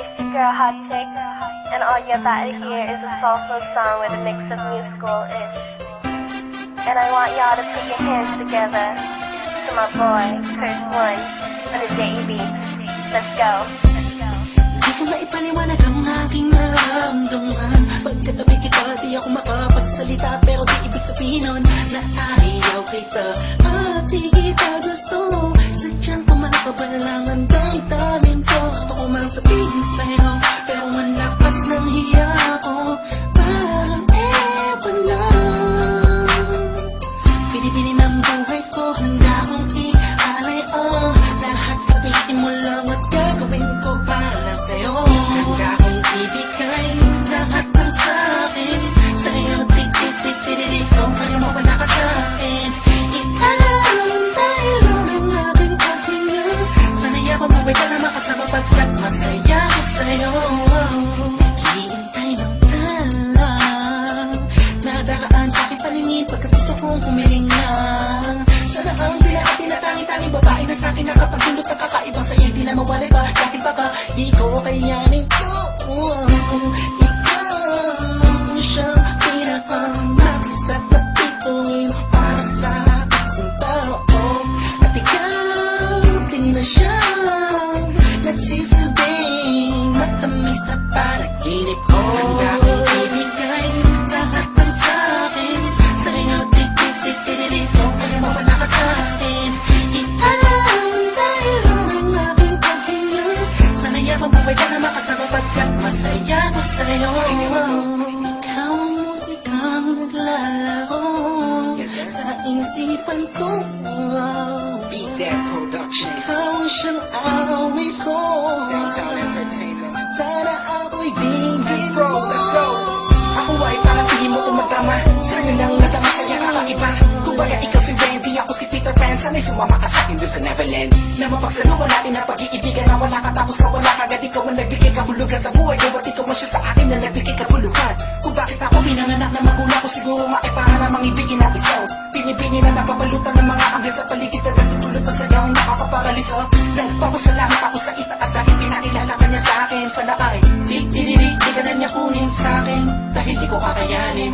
It's your girl Hot Chick, and all you're about to hear is a soulful song with a mix of musical-ish. And I want y'all to put your hands together to my boy, Curse One, on the JB. Let's go. Di ko maipaliwanag ang aking nararamdaman. Pagkatabi kita, di ako makapagsalita, pero di ibig sabihin nun na ayaw kita at di kita gusto. Sadyang kumakabalang ang damdamin ko. Gusto ko mang sabihin sa'yo, pero ang lakas ng hiya ko. Parang ewan lang. Pinipili ng buhay ko, handa kong ialay lahat sabihin mo lang at gagawin ko para sa'yo. Handa kong ibigay lahat ng sa'kin sa'yo, tik-tik-tik-tik-tik kung kayo mo wala ka sa'kin. Ipalang dahil ang aking paghinga. Sana'y ako maway ka na makasama pagkat masaya ko sa'yo. Naghihintay ng talang nadaraan sa'king paningin pagkat gusto kong humiling na. Sana ang bila at tinatangi-tanging babae na sa'kin nakapagdulot ng kakaibang sa'yo di na mawalay ba? Bakit baka di ko kayanin ko? Ikaw siyang pinakang natistat na pituin para sa aking tao. At ikaw din na siyang nagsisilbing matamis na panaginip ko. Handa kong ibigay lahat ng sa'kin sa'yo, tik-tik-tik-tik-tik kung kaya mawala ka sa'kin. Ipalang dahil ang aking paghinga. Sana'y abang buhay ka na makasama pagkat masaya ko sa'yo. Ikaw ang musikang naglalaro sa isipan ko. Beat That Production, Ikaw siyang awit ko. Downtown Entertainment. Sana ako'y digin Bro, mo. let's go. Ako ay parang tingin mo umatama. Sa'yo lang natama sa'yo kakaiba. Kumbaga ikaw si Wendy, ako si Peter Pan. Sana'y sumama ka sa'kin doon sa Neverland. Na mapagsaluhan natin ang pag-iibigan na wala ka tapos na wala ka. Agad ikaw ang nagbigay kabulugan sa buhay ko. At ikaw man siya sa akin na nagbigay kabulugan. Kung bakit ako pinanganak na magulang ko, siguro nga ay para lamang ibigin na isaw. Pinipini na napapalutan ng mga anghel sa paligid na nagtutulot na sayaw nakakaparalisa. Nagpapasalamat ako sa itaas dahil pinakilala ka niya sa akin. Sana ay di ka na niya kunin sa akin dahil di ko kakayanin.